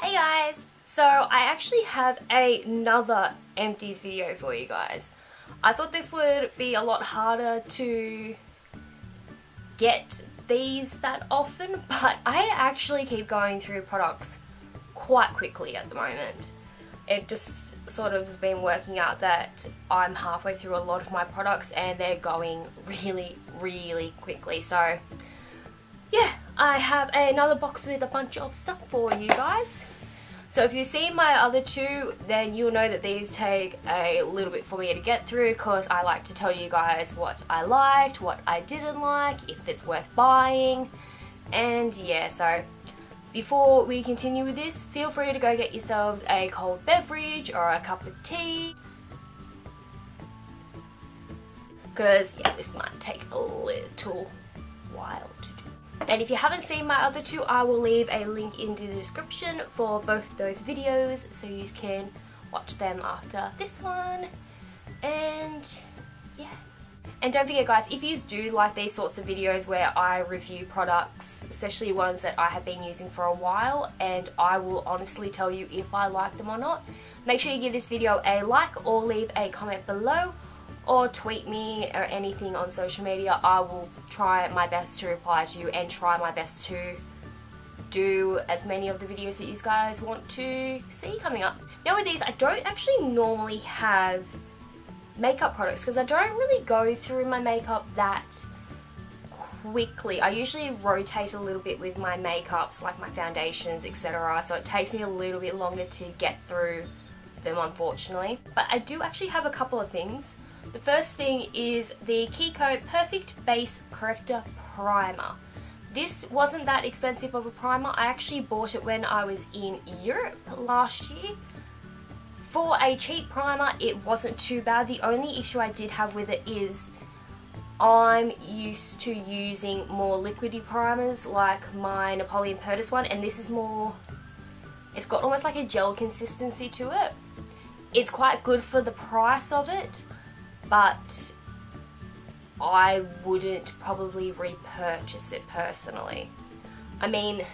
Hey guys! So I actually have another Empties video for you guys. I thought this would be a lot harder to get these that often, but I actually keep going through products quite quickly at the moment. It just sort of has been working out that I'm halfway through a lot of my products and they're going really quickly. So yeah, I have another box with a bunch of stuff for you guys. So if you've seen my other two, then you'll know that these take a little bit for me to get through because I like to tell you guys what I liked, what I didn't like, if it's worth buying, and yeah, so before we continue with this, feel free to go get yourselves a cold beverage or a cup of tea, because yeah, this might take a little while to do. And if you haven't seen my other two, I will leave a link in the description for both those videos so you can watch them after this one. And yeah. And don't forget guys, if you do like these sorts of videos where I review products, especially ones that I have been using for a while, and I will honestly tell you if I like them or not, make sure you give this video a like or leave a comment below, or tweet me or anything on social media. I will try my best to reply to you and try my best to do as many of the videos that you guys want to see coming up. Now with these, I don't actually normally have makeup products because I don't really go through my makeup that quickly. I usually rotate a little bit with my makeups, like my foundations, etc. So it takes me a little bit longer to get through them, unfortunately. But I do actually have a couple of things. The first thing is the KIKO Perfect Base Corrector Primer. This wasn't that expensive of a primer. I actually bought it when I was in Europe last year. For a cheap primer, it wasn't too bad. The only issue I did have with it is I'm used to using more liquidy primers like my Napoleon Purtis one, and this is more, it's got almost like a gel consistency to it. It's quite good for the price of it, but I wouldn't probably repurchase it personally. I mean,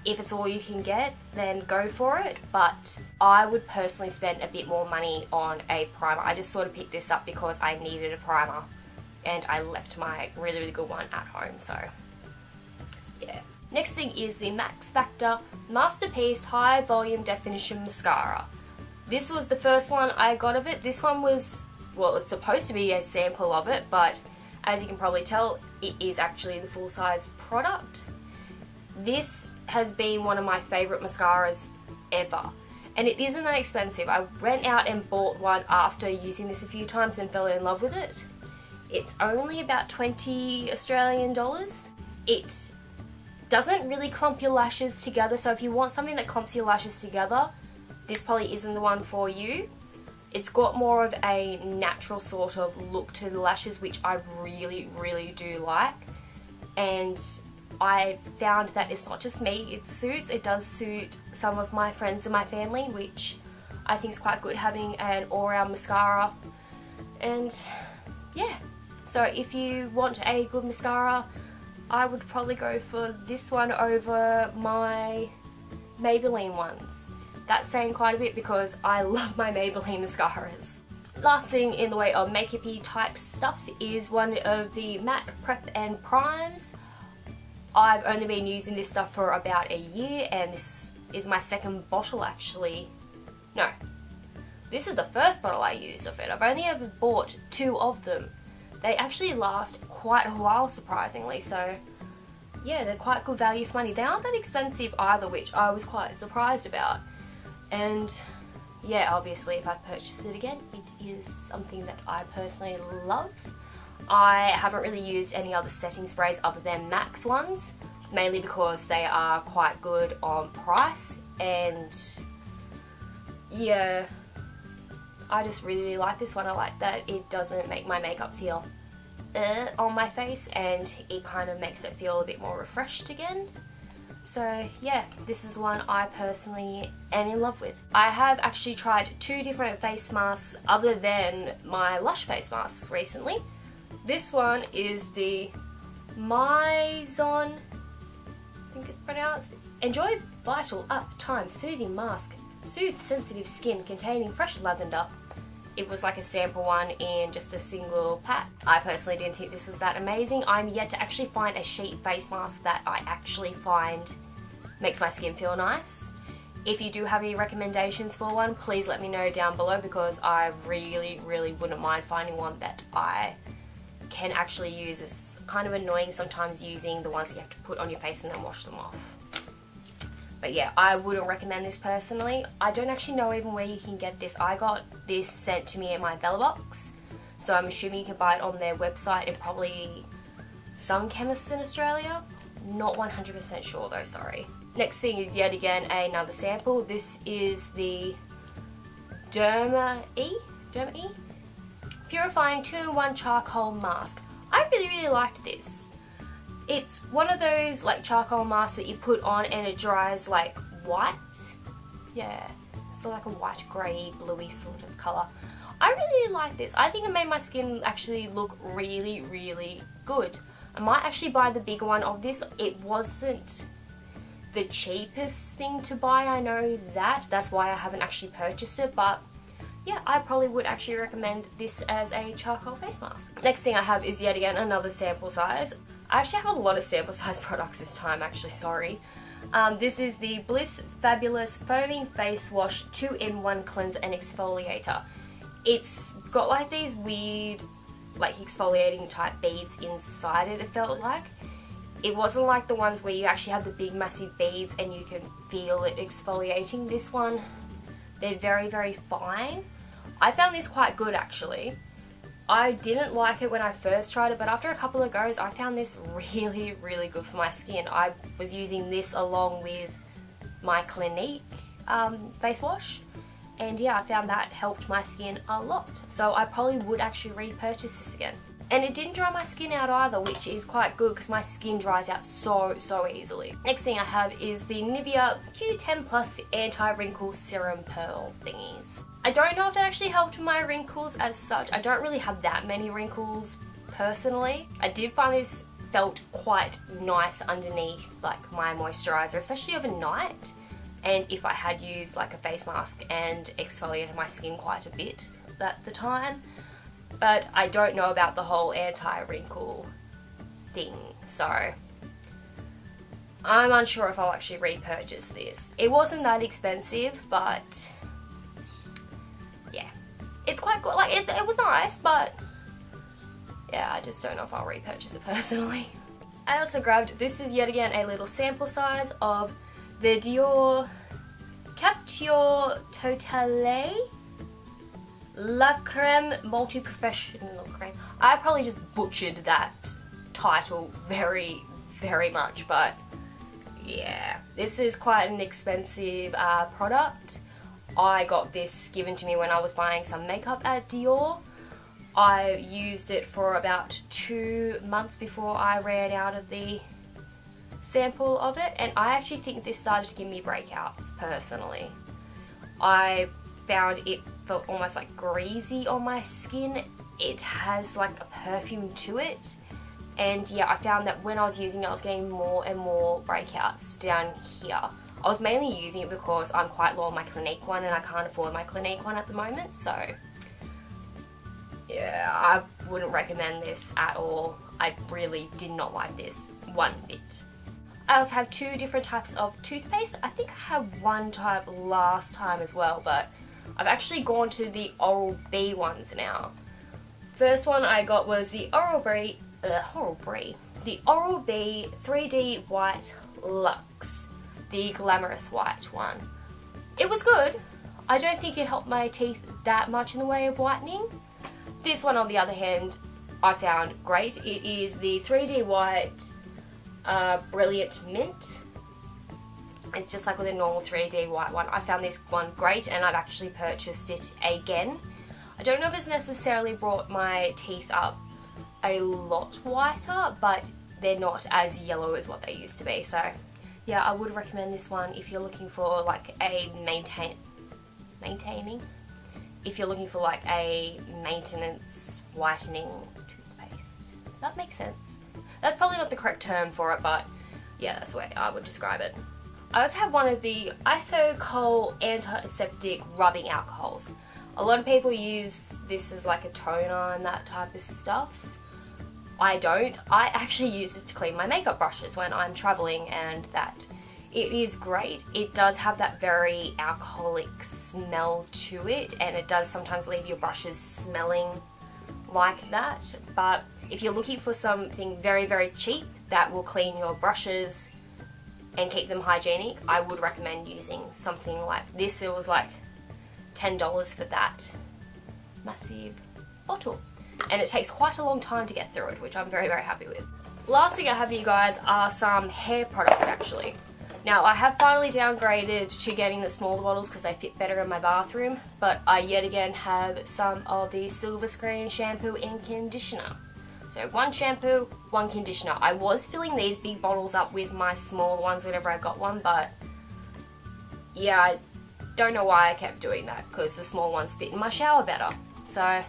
if it's all you can get, then go for it, but I would personally spend a bit more money on a primer. I just sort of picked this up because I needed a primer and I left my really good one at home, so yeah. Next thing is the Max Factor Masterpiece High Volume Definition Mascara. This was the first one I got of it. This one was, well, it's supposed to be a sample of it, but as you can probably tell, it is actually the full-size product. This has been one of my favourite mascaras ever, and it isn't that expensive. I went out and bought one after using this a few times and fell in love with it. It's only about 20 Australian dollars. It doesn't really clump your lashes together, so if you want something that clumps your lashes together, this probably isn't the one for you. It's got more of a natural sort of look to the lashes, which I really do like. And I found that it's not just me, it does suit some of my friends and my family, which I think is quite good, having an all-round mascara. And yeah, so if you want a good mascara, I would probably go for this one over my Maybelline ones. That's saying quite a bit because I love my Maybelline mascaras. Last thing in the way of makeup-y type stuff is one of the MAC Prep and Primes. I've only been using this stuff for about a year, and this is my second bottle actually. No, this is the first bottle I used of it. I've only ever bought 2 of them. They actually last quite a while, surprisingly, so yeah, they're quite good value for money. They aren't that expensive either, which I was quite surprised about. And yeah, obviously if I purchase it again, it is something that I personally love. I haven't really used any other setting sprays other than MAC's ones, mainly because they are quite good on price, and yeah, I just really like this one. I like that it doesn't make my makeup feel on my face, and it kind of makes it feel a bit more refreshed again. So yeah, this is the one I personally am in love with. I have actually tried 2 different face masks other than my Lush face masks recently. This one is the Mizon think it's pronounced. Enjoy Vital Up Time Soothing Mask. Soothe sensitive skin containing fresh lavender. It was like a sample one in just a single pack. I personally didn't think this was that amazing. I'm yet to actually find a sheet face mask that I actually find makes my skin feel nice. If you do have any recommendations for one, please let me know down below, because I really wouldn't mind finding one that I can actually use. It's kind of annoying sometimes using the ones that you have to put on your face and then wash them off. But yeah, I wouldn't recommend this personally. I don't actually know even where you can get this. I got this sent to me in my Bella box, so I'm assuming you can buy it on their website and probably some chemists in Australia. Not 100% sure though, sorry. Next thing is yet again another sample. This is the Derma E? Purifying 2-in-1 Charcoal Mask. I really liked this. It's one of those like charcoal masks that you put on and it dries like white. Yeah, so like a white grey bluey sort of colour. I really like this. I think it made my skin actually look really good. I might actually buy the bigger one of this. It wasn't the cheapest thing to buy, I know that. That's why I haven't actually purchased it, but yeah, I probably would actually recommend this as a charcoal face mask. Next thing I have is yet again another sample size. I actually have a lot of sample size products this time, actually, sorry. This is the Bliss Fabulous Foaming Face Wash 2-in-1 Cleanser and Exfoliator. It's got like these weird like exfoliating type beads inside it, it felt like. It wasn't like the ones where you actually have the big massive beads and you can feel it exfoliating. This one, they're very fine. I found this quite good actually. I didn't like it when I first tried it, but after a couple of goes I found this really good for my skin. I was using this along with my Clinique face wash, and yeah, I found that helped my skin a lot. So I probably would actually repurchase this again. And it didn't dry my skin out either, which is quite good because my skin dries out so easily. Next thing I have is the Nivea Q10 Plus Anti-Wrinkle Serum Pearl thingies. I don't know if it actually helped my wrinkles as such. I don't really have that many wrinkles personally. I did find this felt quite nice underneath like my moisturizer, especially overnight. And if I had used like a face mask and exfoliated my skin quite a bit at the time. But I don't know about the whole anti-wrinkle thing, so I'm unsure if I'll actually repurchase this. It wasn't that expensive, but yeah, it's quite good. Like it was nice, but yeah, I just don't know if I'll repurchase it personally. I also grabbed, this is yet again a little sample size of the Dior Capture Totale La Creme Multi-Professional Creme. I probably just butchered that title very much, but yeah. This is quite an expensive product. I got this given to me when I was buying some makeup at Dior. I used it for about 2 months before I ran out of the sample of it, and I actually think this started to give me breakouts personally. I found it felt almost like greasy on my skin. It has like a perfume to it, and yeah, I found that when I was using it I was getting more and more breakouts down here. I was mainly using it because I'm quite low on my Clinique one and I can't afford my Clinique one at the moment, so yeah, I wouldn't recommend this at all. I really did not like this one bit. I also have 2 different types of toothpaste. I think I had one type last time as well, but I've actually gone to the Oral-B ones now. First one I got was the Oral-B 3D White Luxe, the glamorous white one. It was good. I don't think it helped my teeth that much in the way of whitening. This one on the other hand I found great. It is the 3D White Brilliant Mint. It's just like with a normal 3D white one. I found this one great and I've actually purchased it again. I don't know if it's necessarily brought my teeth up a lot whiter, but they're not as yellow as what they used to be. So yeah, I would recommend this one if you're looking for like a if you're looking for like a maintenance whitening toothpaste. That makes sense. That's probably not the correct term for it, but Yeah, that's the way I would describe it. I also have one of the Isocol Antiseptic rubbing alcohols. A lot of people use this as like a toner and that type of stuff. I don't. I actually use it to clean my makeup brushes when I'm traveling, and that. It is great. It does have that very alcoholic smell to it, and it does sometimes leave your brushes smelling like that. But if you're looking for something very, very cheap that will clean your brushes and keep them hygienic, I would recommend using something like this. It was like $10 for that massive bottle, and it takes quite a long time to get through it, which I'm very, very happy with. Last thing I have for you guys are some hair products actually. Now I have finally downgraded to getting the smaller bottles because they fit better in my bathroom, but I yet again have some of the silver screen shampoo and conditioner. So one shampoo, one conditioner. I was filling these big bottles up with my smaller ones whenever I got one, but yeah, I don't know why I kept doing that, because the small ones fit in my shower better. So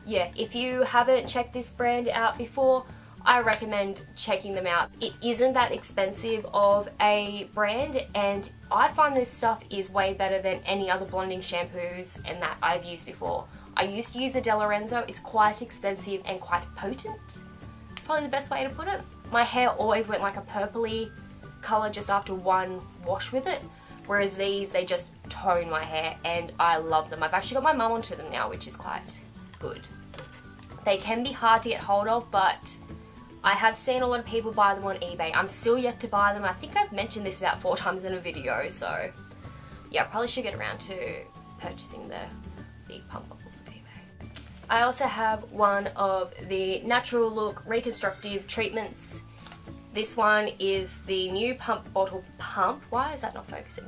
yeah, if you haven't checked this brand out before, I recommend checking them out. It isn't that expensive of a brand, and I find this stuff is way better than any other blonding shampoos and that I've used before. I used to use the De Lorenzo. It's quite expensive and quite potent. It's probably the best way to put it. My hair always went like a purpley colour just after one wash with it, whereas these, they just tone my hair, and I love them. I've actually got my mum onto them now, which is quite good. They can be hard to get hold of, but I have seen a lot of people buy them on eBay. I'm still yet to buy them. I think I've mentioned this about 4 times in a video, so yeah, I probably should get around to purchasing the big pump bottles of eBay. I also have one of the Natural Look Reconstructive treatments. This one is the new pump bottle pump. Why is that not focusing?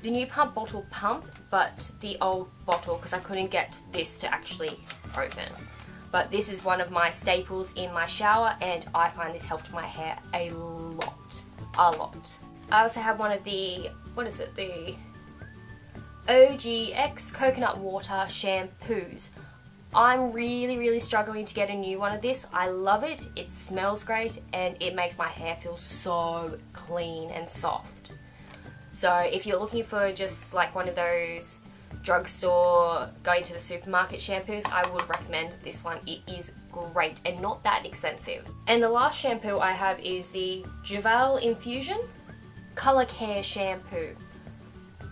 The new pump bottle pump, but the old bottle, because I couldn't get this to actually open. But this is one of my staples in my shower, and I find this helped my hair a lot. A lot. I also have one of the, what is it, the OGX coconut water shampoos. I'm really, really struggling to get a new one of this. I love it. It smells great, and it makes my hair feel so clean and soft. So if you're looking for just like one of those drugstore, going to the supermarket shampoos, I would recommend this one. It is great and not that expensive. And the last shampoo I have is the Jeval Infusion Color Care Shampoo.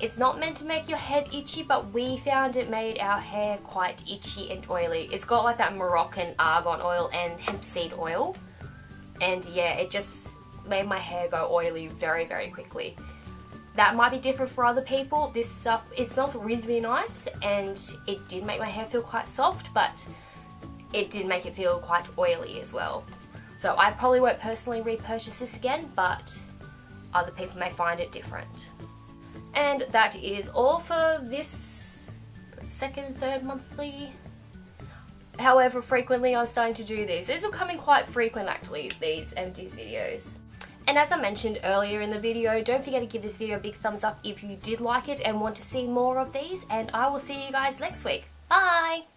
It's not meant to make your head itchy, but we found it made our hair quite itchy and oily. It's got like that Moroccan argan oil and hemp seed oil, and yeah, it just made my hair go oily very, very quickly. That might be different for other people. This stuff, it smells really, really nice, and it did make my hair feel quite soft, but it did make it feel quite oily as well. So I probably won't personally repurchase this again, but other people may find it different. And that is all for this second, third monthly. However frequently I'm starting to do these. These are coming quite frequent actually, these Empties videos. And as I mentioned earlier in the video, don't forget to give this video a big thumbs up if you did like it and want to see more of these, and I will see you guys next week. Bye!